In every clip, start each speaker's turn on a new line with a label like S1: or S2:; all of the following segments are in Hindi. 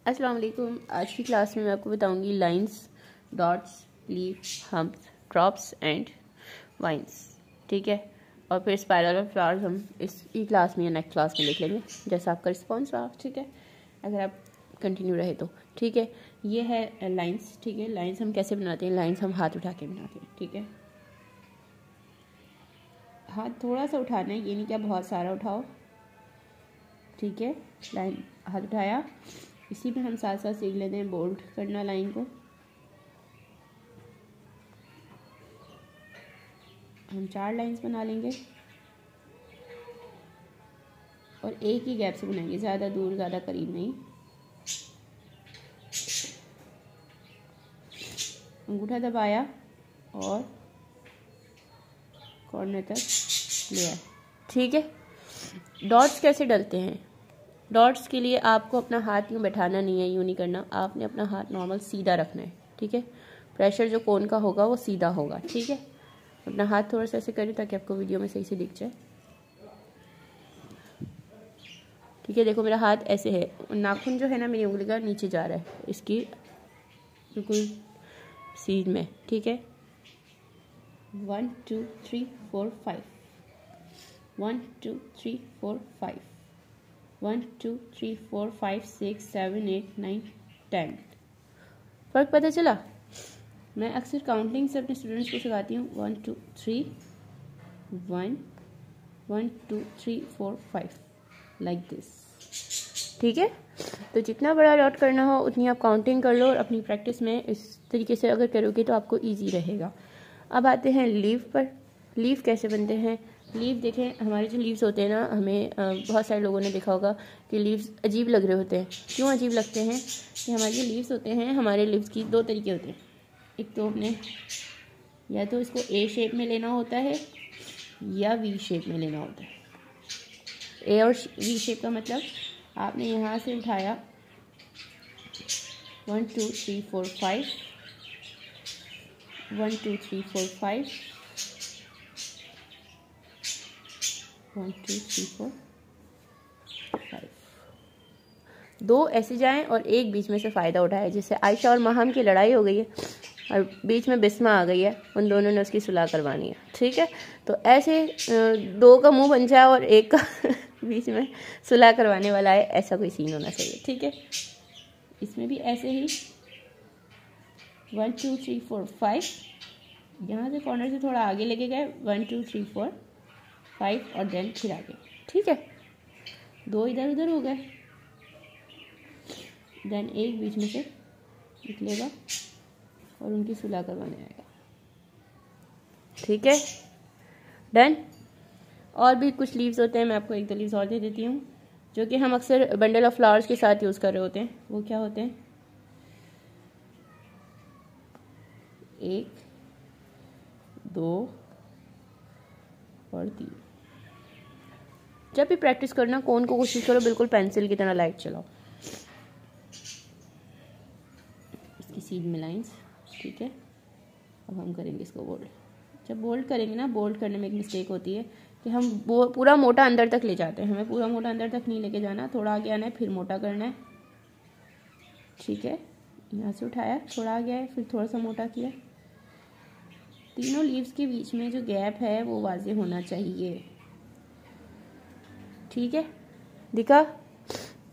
S1: अस्सलाम वालेकुम। आज की क्लास में मैं आपको बताऊंगी lines, dots, leaf, humps, drops and vines. ठीक है, और फिर स्पाइरल और फ्लावर्स हम इस क्लास में या नेक्स्ट क्लास में देख लेंगे, जैसा आपका रिस्पॉन्स रहा। ठीक है, अगर आप कंटिन्यू रहे तो ठीक है। ये है लाइंस। ठीक है, लाइंस हम कैसे बनाते हैं? लाइंस हम हाथ उठा के बनाते हैं। ठीक है, हाथ थोड़ा सा उठाना है, ये नहीं कि आप बहुत सारा उठाओ। ठीक है, लाइन हाथ उठाया, इसी में हम साथ साथ सीख लेते हैं बोल्ड करना लाइन को। हम 4 लाइंस बना लेंगे और एक ही गैप से बनाएंगे, ज़्यादा दूर ज़्यादा करीब नहीं। अंगूठा दबाया और कॉर्नर तक ले आए। ठीक है, डॉट्स कैसे डलते हैं? डॉट्स के लिए आपको अपना हाथ यूँ बैठाना नहीं है, यूँ नहीं करना, आपने अपना हाथ नॉर्मल सीधा रखना है। ठीक है, प्रेशर जो कोन का होगा वो सीधा होगा। ठीक है, अपना हाथ थोड़ा सा ऐसे करें ताकि आपको वीडियो में सही से दिख जाए। ठीक है, देखो मेरा हाथ ऐसे है, नाखून जो है ना मेरी उंगली का नीचे जा रहा है, इसकी बिल्कुल सीध में। ठीक है, 1 2 3 4 5, 1 2 3 4 5, 1 2 3 4 5 6 7 8 9 10। फ़र्क पता चला? मैं अक्सर काउंटिंग से अपने स्टूडेंट्स को सिखाती हूँ। 1 2 3 1 1 2 3 4 5 लाइक दिस। ठीक है, तो जितना बड़ा डॉट करना हो उतनी आप काउंटिंग कर लो और अपनी प्रैक्टिस में इस तरीके से अगर करोगे तो आपको इजी रहेगा। अब आते हैं लीफ पर। लीफ कैसे बनते हैं? लीफ देखें, हमारे जो लीव्स होते हैं ना, हमें बहुत सारे लोगों ने देखा होगा कि लीव्स अजीब लग रहे होते हैं। क्यों अजीब लगते हैं? कि हमारे जो लीव्स होते हैं, हमारे लीव्स की 2 तरीके होते हैं। एक तो अपने या तो इसको ए शेप में लेना होता है या वी शेप में लेना होता है। ए और वी शेप का मतलब आपने यहाँ से उठाया 1 2 3 4 5, 1 2 3 4 5, 1 2 3 4 5, 2 ऐसे जाएं और एक बीच में से फ़ायदा उठाए। जैसे आयशा और महम की लड़ाई हो गई है और बीच में बिस्मा आ गई है, उन दोनों ने उसकी सुलह करवानी है। ठीक है, तो ऐसे 2 का मुंह बन जाए और एक का बीच में सुलह करवाने वाला है, ऐसा कोई सीन होना चाहिए। ठीक है, इसमें भी ऐसे ही 1 2 3 4 5, यहाँ से कॉर्नर से थोड़ा आगे लेके गए 1 2 3 4 5 और देन फिर आगे। ठीक है, 2 इधर उधर हो गए, देन एक बीच में से निकलेगा और उनकी सुलह करवाने आएगा। ठीक है, डन। और भी कुछ लीव्स होते हैं, मैं आपको 1 2 लीव्स और दे देती हूँ जो कि हम अक्सर बंडल ऑफ फ्लावर्स के साथ यूज़ कर रहे होते हैं। वो क्या होते हैं? 1 2 और 3। जब भी प्रैक्टिस करना, कोन को कोशिश करो बिल्कुल पेंसिल की तरह लाइट चलाओ। इसकी सीध में लाइंस। ठीक है, अब हम करेंगे इसको बोल्ड। जब बोल्ड करेंगे ना, बोल्ड करने में एक मिस्टेक होती है कि हम वो पूरा मोटा अंदर तक ले जाते हैं। हमें पूरा मोटा अंदर तक नहीं लेके जाना, थोड़ा आगे आना है फिर मोटा करना है। ठीक है, यहाँ से उठाया, थोड़ा आगे आया, फिर थोड़ा सा मोटा किया। तीनों लीव्स के बीच में जो गैप है वो वाज़े होना चाहिए। ठीक है, दिखा?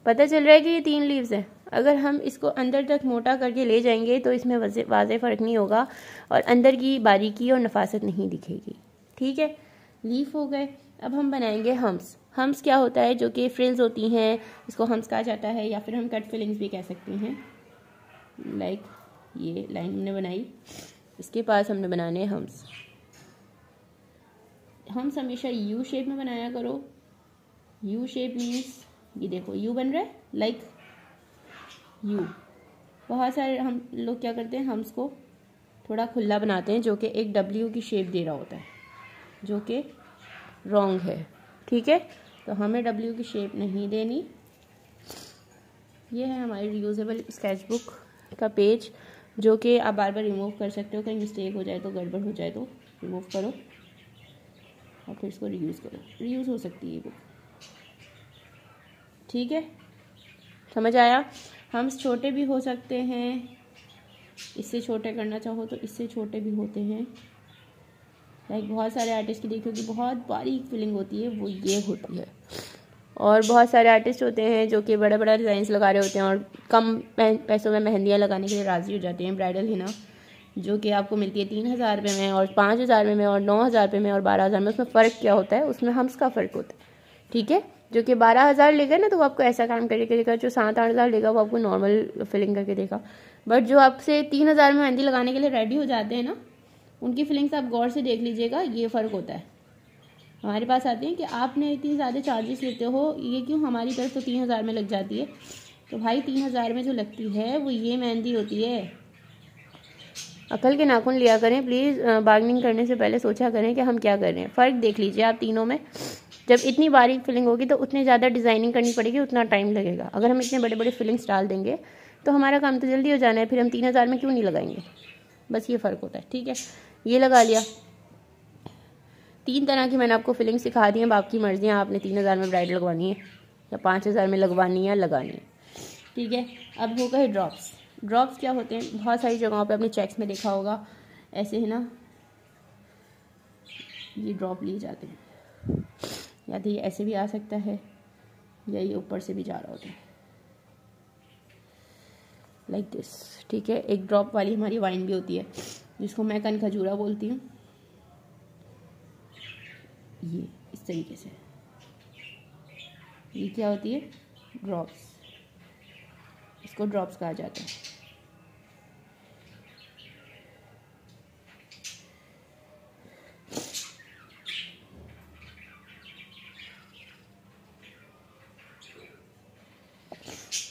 S1: पता चल रहा है कि ये 3 लीव्स हैं। अगर हम इसको अंदर तक मोटा करके ले जाएंगे तो इसमें वाज़े फ़र्क नहीं होगा और अंदर की बारीकी और नफासत नहीं दिखेगी। ठीक है, लीफ हो गए। अब हम बनाएंगे हम्प्स। हम्प्स क्या होता है? जो कि फ्रिल्स होती हैं, इसको हम्प्स कहा जाता है, या फिर हम कट फिलिंग्स भी कह सकते हैं। लाइक ये लाइन हमने बनाई, इसके पास हमने बनाने हम्प्स। हम्प्स हमेशा यू शेप में बनाया करो। यू शेप मीन्स ये देखो यू बन रहा है, लाइक यू। बहुत सारे हम लोग क्या करते हैं, हम्प्स को थोड़ा खुला बनाते हैं, जो कि एक डब्ल्यू की शेप दे रहा होता है, जो कि रॉन्ग है। ठीक है, तो हमें डब्ल्यू की शेप नहीं देनी। ये है हमारी रीयूजेबल स्केच बुक का पेज, जो कि आप बार बार रिमूव कर सकते हो। कहीं मिस्टेक हो जाए तो, गड़बड़ हो जाए तो रिमूव करो और फिर इसको रीयूज़ करो। रीयूज़ हो सकती है ये बुक। ठीक है, समझ आया? हम्स छोटे भी हो सकते हैं, इससे छोटे करना चाहो तो इससे छोटे भी होते हैं। लाइक बहुत सारे आर्टिस्ट की देखिए कि बहुत बारीक फिलिंग होती है, वो ये होती है। और बहुत सारे आर्टिस्ट होते हैं जो कि बड़ा बड़ा डिज़ाइंस लगा रहे होते हैं और कम पैसों में मेहंदियाँ लगाने के लिए राज़ी हो जाते हैं। ब्राइडल हिना जो कि आपको मिलती है 3,000 रुपये में और 5,000 में और 9,000 रुपये में और 12,000 में। उसमें फ़र्क क्या होता है, उसमें हम्स का फ़र्क होता है, ठीक है। जो कि 12,000 लेगा ना तो वो आपको ऐसा काम करके देगा, जो 7-8,000 लेगा वो आपको नॉर्मल फिलिंग करके देगा। बट जो आपसे 3,000 में मेहंदी लगाने के लिए रेडी हो जाते हैं ना, उनकी फिलिंग्स आप गौर से देख लीजिएगा, ये फ़र्क होता है। हमारे पास आते हैं कि आपने इतनी ज़्यादा चार्जेस लेते हो, ये क्यों, हमारी तरफ तो 3,000 में लग जाती है। तो भाई 3,000 में जो लगती है वो ये मेहंदी होती है। अकल के नाखून लिया करें प्लीज़, बार्गेनिंग करने से पहले सोचा करें कि हम क्या कर रहे हैं। फ़र्क देख लीजिए आप तीनों में। जब इतनी बारीक फिलिंग होगी तो उतनी ज़्यादा डिज़ाइनिंग करनी पड़ेगी, उतना टाइम लगेगा। अगर हम इतने बड़े बड़े फिलिंग्स डाल देंगे तो हमारा काम तो जल्दी हो जाना है, फिर हम 3,000 में क्यों नहीं लगाएंगे। बस ये फ़र्क होता है, ठीक है। ये लगा लिया। 3 तरह की मैंने आपको फिलिंग सिखा दी है। अब आपकी मर्ज़ी है, आपने 3,000 में ब्राइड लगवानी है या 5,000 में लगवानी है, लगानी है, ठीक है। अब हो गए ड्रॉप्स। ड्रॉप्स क्या होते हैं, बहुत सारी जगहों पे अपने चेक्स में देखा होगा, ऐसे है ना, ये ड्रॉप लिए जाते हैं, या तो ये ऐसे भी आ सकता है या ये ऊपर से भी जा रहा होता है, लाइक दिस, ठीक है। एक ड्रॉप वाली हमारी वाइन भी होती है जिसको मैं कन खजूरा बोलती हूँ, ये इस तरीके से। ये क्या होती है, ड्रॉप्स, इसको ड्रॉप्स कहा जाता है।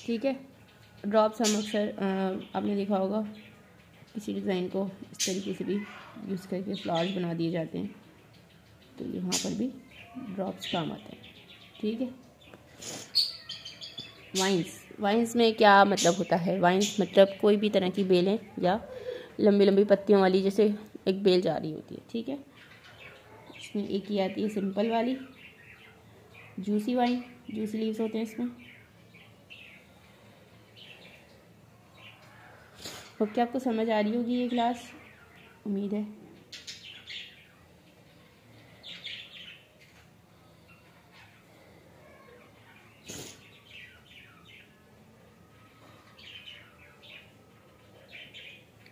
S1: ठीक है। ड्रॉप्स हम अक्सर आपने देखा होगा किसी डिज़ाइन को इस तरीके से भी यूज़ करके फ्लावर्स बना दिए जाते हैं, तो यहाँ पर भी ड्रॉप्स काम आते हैं, ठीक है। वाइन्स में क्या मतलब होता है, वाइन्स मतलब कोई भी तरह की बेलें या लंबी लंबी पत्तियों वाली, जैसे एक बेल जा रही होती है, ठीक है। इसमें एक ही आती है सिंपल वाली जूसी वाइन, जूसी लीव्स होते हैं इसमें। अब क्या आपको समझ आ रही होगी ये क्लास, उम्मीद है।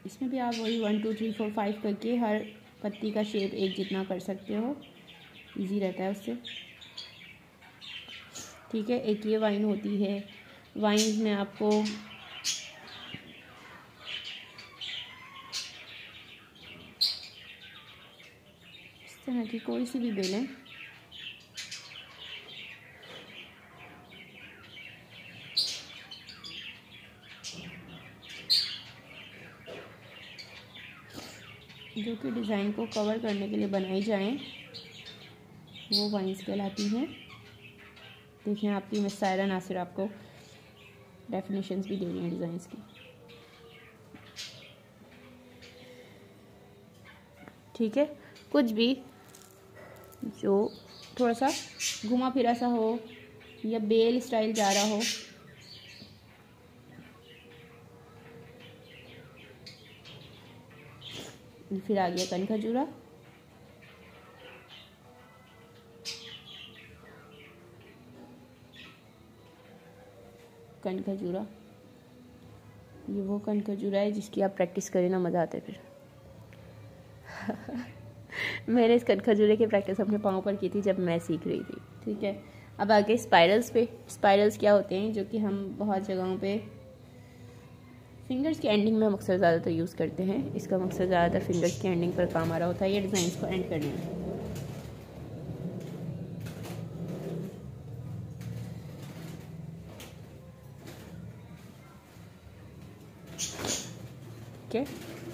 S1: इसमें भी आप वही 1 2 3 4 5 करके हर पत्ती का शेप एक जितना कर सकते हो, इजी रहता है उससे, ठीक है। एक ये वाइन होती है। वाइन्स में आपको इस तरह की कोई सी भी बेलें जो कि डिज़ाइन को कवर करने के लिए बनाई जाएं, वो वाइन्स कहलाती हैं। देखिए आपकी मिस सायरा नासिर आपको डेफिनेशंस भी दे रही हैं डिज़ाइंस की, ठीक है। कुछ भी जो थोड़ा सा घुमा फिरा सा हो या बेल स्टाइल जा रहा हो, फिर आ गया कन खजूरा, कन खजूरा, ये वो कन खजूरा है जिसकी आप प्रैक्टिस करें ना मज़ा आता है फिर। मैंने इस कन खजूरे की प्रैक्टिस अपने पाँव पर की थी जब मैं सीख रही थी, ठीक है। अब आगे स्पाइरल्स पे। स्पाइरल्स क्या होते हैं, जो कि हम बहुत जगहों पे फिंगर्स की एंडिंग में हम अक्सर ज़्यादातर यूज़ करते हैं। इसका मकसद ज़्यादातर फिंगर्स की एंडिंग पर काम आ रहा होता है, ये डिज़ाइंस को एंड करने में। ठीक है,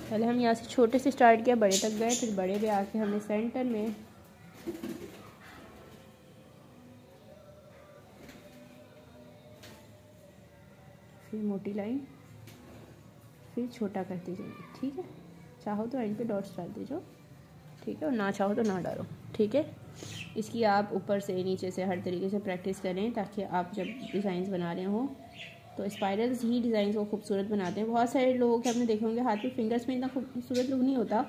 S1: पहले हम यहाँ से छोटे से स्टार्ट किया, बड़े तक गए, फिर बड़े पे आके हमने सेंटर में फिर मोटी लाइन, फिर छोटा करते जाइए, ठीक है। चाहो तो एंड पे डॉट्स डाल दीजिए, ठीक है, और ना चाहो तो ना डालो, ठीक है। इसकी आप ऊपर से नीचे से हर तरीके से प्रैक्टिस करें ताकि आप जब डिज़ाइंस बना रहे हो तो स्पाइरल्स ही डिज़ाइन को खूबसूरत बनाते हैं। बहुत सारे लोगों के आपने देखे होंगे हाथ में फिंगर्स में इतना खूबसूरत लुक नहीं होता,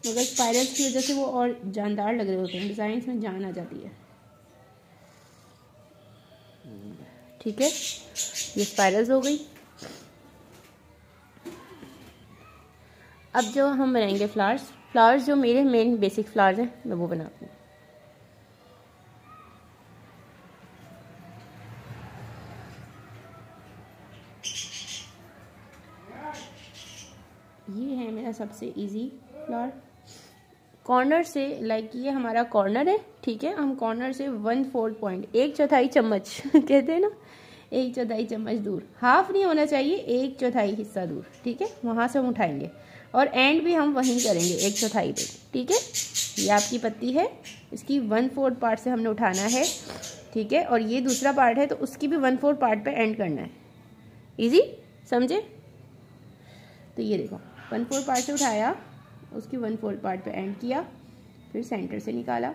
S1: मगर स्पाइरल्स की वजह से वो और जानदार लग रहे होते हैं, डिज़ाइन में जान आ जाती है। ठीक है, ये स्पाइरल्स हो गई। अब जो हम बनाएंगे फ्लावर्स जो मेरे मेन बेसिक फ्लावर्स हैं मैं वो बनाती हूँ। ये है मेरा सबसे इजी फ्लावर। कॉर्नर से लाइक ये हमारा कॉर्नर है, ठीक है, हम कॉर्नर से 1/4 पॉइंट 1/4 चम्मच कहते हैं ना, 1/4 चम्मच दूर, हाफ नहीं होना चाहिए, 1/4 हिस्सा दूर, ठीक है, वहाँ से हम उठाएंगे और एंड भी हम वहीं करेंगे 1/4 पे, ठीक है। ये आपकी पत्ती है, इसकी 1/4 पार्ट से हमने उठाना है, ठीक है, और ये दूसरा पार्ट है तो उसकी भी 1/4 पार्ट पे एंड करना है। इजी, समझे? तो ये देखो 1/4 पार्ट से उठाया, उसकी 1/4 पार्ट पे एंड किया, फिर सेंटर से निकाला,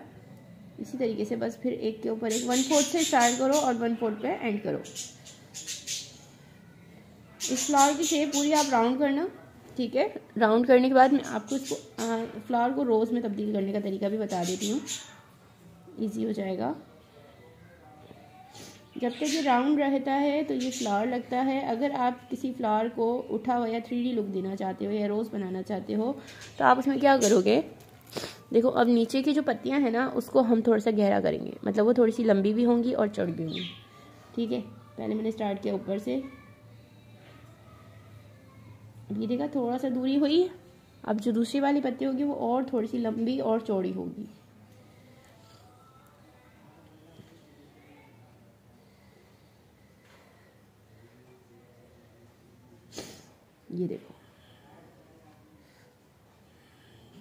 S1: इसी तरीके से बस फिर एक के ऊपर एक 1/4 से स्टार्ट करो और 1/4 पे एंड करो। इस फ्लावर की शेप पूरी आप राउंड करना, ठीक है। राउंड करने के बाद मैं आपको इसको फ्लावर को रोज़ में तब्दील करने का तरीका भी बता देती हूँ, इजी हो जाएगा। जब तक ये राउंड रहता है तो ये फ्लावर लगता है। अगर आप किसी फ्लावर को उठा हुआ या 3D लुक देना चाहते हो या रोज़ बनाना चाहते हो तो आप उसमें क्या करोगे, देखो अब नीचे की जो पत्तियां हैं ना उसको हम थोड़ा सा गहरा करेंगे, मतलब वो थोड़ी सी लंबी भी होंगी और चौड़ी भी होंगी, ठीक है। पहले मैंने स्टार्ट किया ऊपर से, अब ये देखा थोड़ा सा दूरी हुई, अब जो दूसरी वाली पत्ती होगी वो और थोड़ी सी लंबी और चौड़ी होगी। ये देखो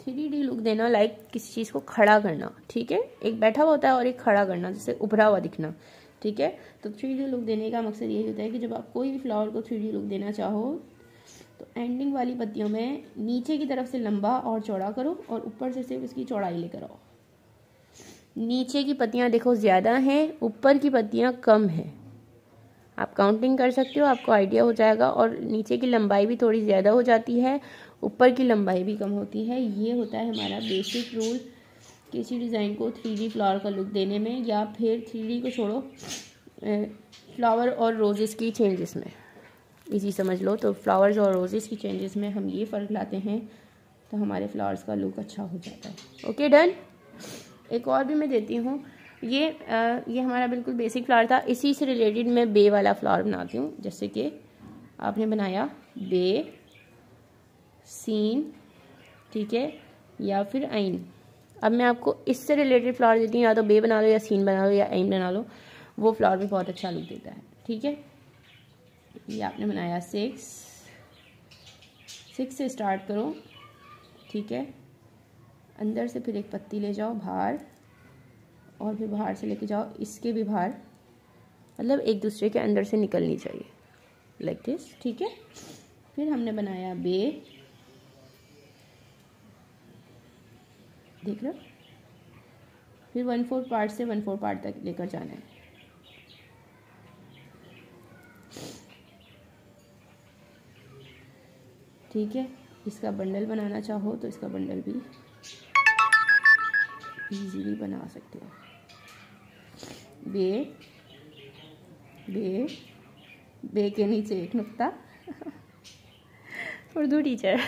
S1: 3D लुक देना, लाइक किसी चीज़ को खड़ा करना, ठीक है, एक बैठा हुआ होता है और एक खड़ा करना, जैसे उभरा हुआ दिखना, ठीक है। तो 3D लुक देने का मकसद यही होता है कि जब आप कोई भी फ्लावर को 3D लुक देना चाहो तो एंडिंग वाली पत्तियों में नीचे की तरफ से लंबा और चौड़ा करो और ऊपर से सिर्फ इसकी चौड़ाई लेकर आओ। नीचे की पत्तियां देखो ज़्यादा हैं, ऊपर की पत्तियां कम हैं, आप काउंटिंग कर सकते हो, आपको आइडिया हो जाएगा। और नीचे की लंबाई भी थोड़ी ज़्यादा हो जाती है, ऊपर की लंबाई भी कम होती है। ये होता है हमारा बेसिक रूल किसी डिज़ाइन को 3D फ्लावर का लुक देने में, या फिर 3D को छोड़ो फ्लावर और रोजेस की चेंजेस में, इजी समझ लो। तो फ्लावर्स और रोजेस की चेंजेस में हम ये फ़र्क लाते हैं तो हमारे फ्लावर्स का लुक अच्छा हो जाता है। Okay done. एक और भी मैं देती हूँ, ये हमारा बिल्कुल बेसिक फ्लावर था, इसी से रिलेटेड मैं बे वाला फ्लावर बनाती हूँ। जैसे कि आपने बनाया बे, सीन, ठीक है, या फिर आइन। अब मैं आपको इससे रिलेटेड फ्लावर देती हूँ, या तो बे बना लो या सीन बना लो या आइन बना लो, वो फ्लावर भी बहुत अच्छा लुक देता है, ठीक है। ये आपने बनाया 6 से स्टार्ट करो, ठीक है, अंदर से फिर एक पत्ती ले जाओ बाहर और फिर बाहर से लेके जाओ, इसके भी बाहर, मतलब एक दूसरे के अंदर से निकलनी चाहिए, लाइक दिस, ठीक है। फिर हमने बनाया बे, देख रहे हो, फिर 1/4 पार्ट से 1/4 पार्ट तक लेकर जाना है। ठीक है, इसका बंडल बनाना चाहो तो इसका बंडल भी इजीली बना सकते हो। बे, बे, बे के नीचे एक नुक्ता उर्दू टीचर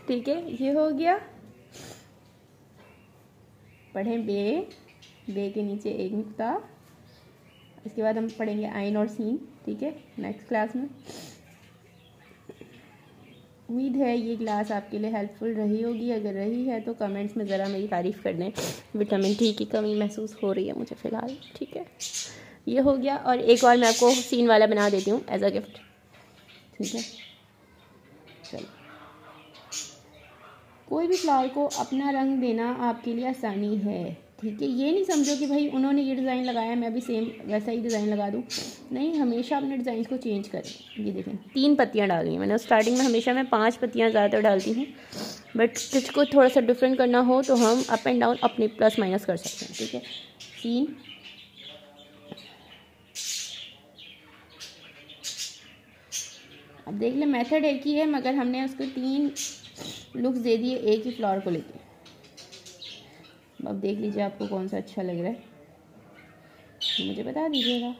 S1: ठीक है, ये हो गया। पढ़ें बे, बे के नीचे एक नुक्ता, इसके बाद हम पढ़ेंगे आइन और सीन, ठीक है, नेक्स्ट क्लास में। उम्मीद है ये क्लास आपके लिए हेल्पफुल रही होगी, अगर रही है तो कमेंट्स में ज़रा मेरी तारीफ़ कर दें। विटामिन डी की कमी महसूस हो रही है मुझे फ़िलहाल, ठीक है। ये हो गया, और एक और मैं आपको सीन वाला बना देती हूँ एज अ गिफ्ट, ठीक है। चलो, कोई भी फ्लावर को अपना रंग देना आपके लिए आसानी है, ठीक है। ये नहीं समझो कि भाई उन्होंने ये डिज़ाइन लगाया मैं भी सेम वैसा ही डिज़ाइन लगा दूँ, नहीं, हमेशा अपने डिज़ाइन को चेंज करें। ये देखें 3 पत्तियाँ डाल दी मैंने, स्टार्टिंग में हमेशा मैं 5 पत्तियाँ ज़्यादातर डालती हूँ, बट जिसको थोड़ा सा डिफरेंट करना हो तो हम अप एंड डाउन अपने प्लस माइनस कर सकते हैं, ठीक है। सीन, अब देख ले, मेथड एक ही है मगर हमने उसको 3 लुक्स दे दिए एक ही फ्लावर को लेके। अब देख लीजिए आपको कौन सा अच्छा लग रहा है, मुझे बता दीजिएगा।